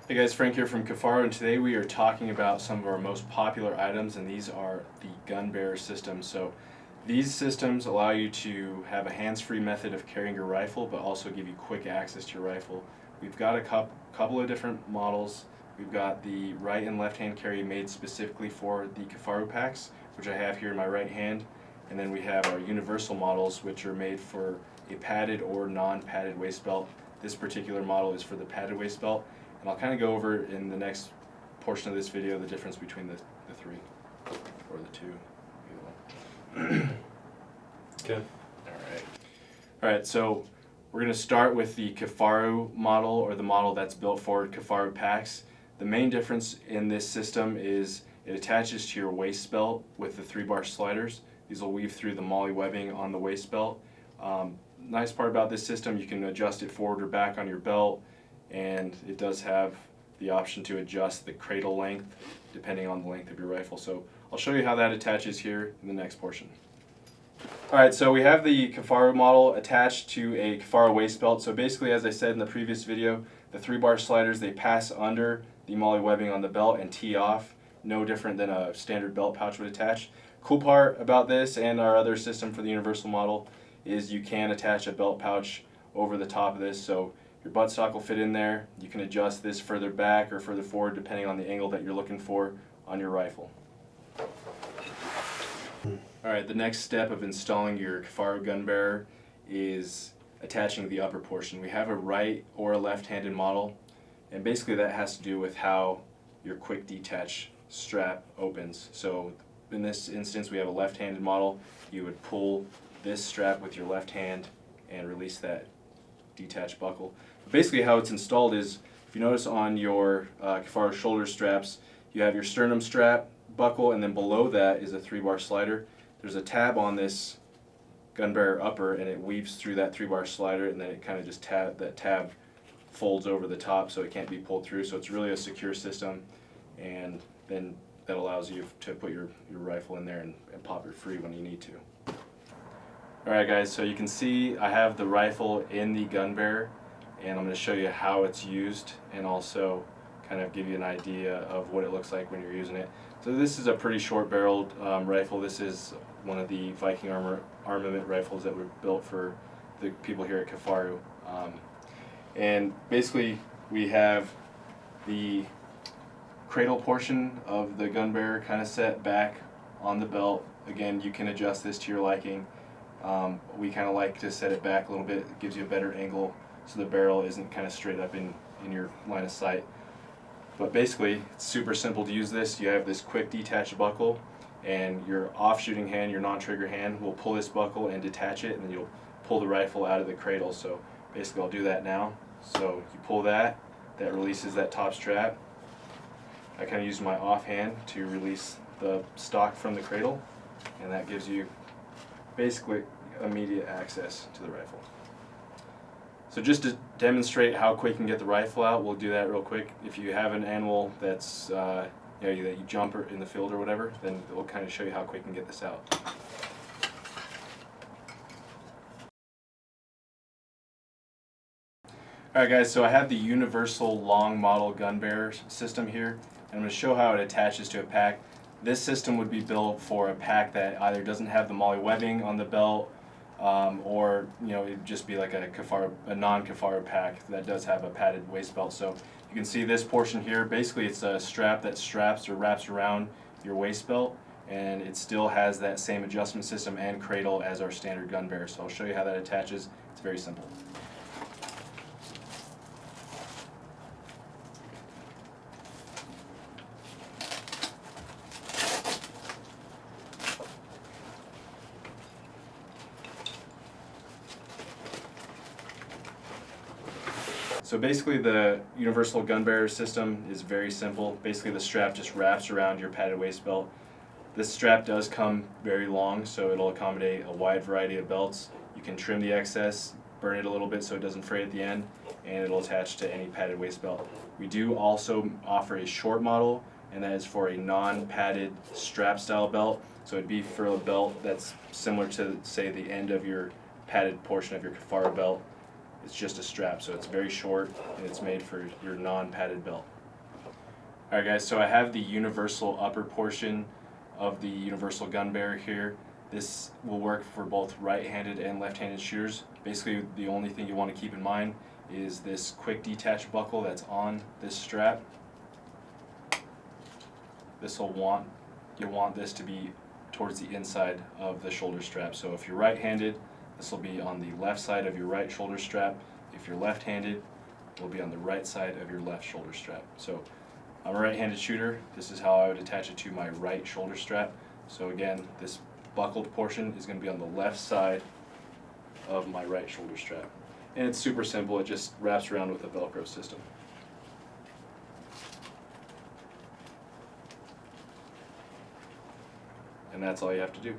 Hey guys, Frank here from Kifaru, and today we are talking about some of our most popular items, and these are the gun bearer systems. So these systems allow you to have a hands-free method of carrying your rifle, but also give you quick access to your rifle. We've got a couple of different models. We've got the right and left hand carry made specifically for the Kifaru packs, which I have here in my right hand, and then we have our universal models, which are made for a padded or non-padded waist belt. This particular model is for the padded waist belt. And I'll kind of go over in the next portion of this video the difference between the three, or the two. Okay. Alright, so we're going to start with the Kifaru model, or the model that's built for Kifaru packs. The main difference in this system is it attaches to your waist belt with the 3-bar sliders. These will weave through the MOLLE webbing on the waist belt. Nice part about this system, you can adjust it forward or back on your belt, and it does have the option to adjust the cradle length depending on the length of your rifle. So I'll show you how that attaches here in the next portion. Alright, so we have the Kifaru model attached to a Kifaru waist belt. So basically, as I said in the previous video, the 3-bar sliders, they pass under the MOLLE webbing on the belt and tee off, no different than a standard belt pouch would attach. Cool part about this and our other system for the universal model is you can attach a belt pouch over the top of this, so your buttstock will fit in there. You can adjust this further back or further forward depending on the angle that you're looking for on your rifle. Alright, the next step of installing your Kifaru Gun Bearer is attaching the upper portion. We have a right or a left-handed model, and basically that has to do with how your quick detach strap opens. So in this instance we have a left-handed model. You would pull this strap with your left hand and release that detached buckle. Basically how it's installed is, if you notice on your Kifaru shoulder straps, you have your sternum strap buckle, and then below that is a 3-bar slider. There's a tab on this gun bearer upper, and it weaves through that 3-bar slider, and then it kind of just that tab folds over the top so it can't be pulled through. So it's really a secure system, and then that allows you to put your rifle in there and pop it free when you need to. Alright guys, so you can see I have the rifle in the gun bearer, and I'm going to show you how it's used and also kind of give you an idea of what it looks like when you're using it. So this is a pretty short barreled rifle. This is one of the Viking armament rifles that were built for the people here at Kifaru. And basically we have the cradle portion of the gun bearer kind of set back on the belt. Again, you can adjust this to your liking. We kind of like to set it back a little bit. It gives you a better angle so the barrel isn't kind of straight up in your line of sight. But basically, it's super simple to use this. You have this quick detach buckle, and your off-shooting hand, your non-trigger hand, will pull this buckle and detach it, and then you'll pull the rifle out of the cradle. So basically I'll do that now. So you pull that releases that top strap. I kind of use my offhand to release the stock from the cradle, and that gives you basically immediate access to the rifle. So just to demonstrate how quick you can get the rifle out, we'll do that real quick. If you have an animal that's that you jump in the field or whatever, then we'll kind of show you how quick you can get this out. Alright guys, so I have the universal long model gun bearer system here, and I'm going to show how it attaches to a pack. This system would be built for a pack that either doesn't have the MOLLE webbing on the belt, or it'd just be like a non-Kifaru pack that does have a padded waist belt. So you can see this portion here. Basically, it's a strap that straps or wraps around your waist belt, and it still has that same adjustment system and cradle as our standard gun bearer. So I'll show you how that attaches. It's very simple. So basically the universal gun bearer system is very simple. Basically the strap just wraps around your padded waist belt. This strap does come very long, so it'll accommodate a wide variety of belts. You can trim the excess, burn it a little bit so it doesn't fray at the end, and it'll attach to any padded waist belt. We do also offer a short model, and that is for a non-padded strap style belt. So it'd be for a belt that's similar to, say, the end of your padded portion of your Kifaru belt. It's just a strap, so it's very short, and it's made for your non-padded belt. Alright guys, so I have the universal upper portion of the universal gun bearer here. This will work for both right-handed and left-handed shooters. Basically, the only thing you want to keep in mind is this quick detach buckle that's on this strap. You'll want this to be towards the inside of the shoulder strap. So if you're right-handed, this will be on the left side of your right shoulder strap. If you're left-handed, it will be on the right side of your left shoulder strap. So I'm a right-handed shooter. This is how I would attach it to my right shoulder strap. So again, this buckled portion is going to be on the left side of my right shoulder strap. And it's super simple, it just wraps around with a Velcro system. And that's all you have to do.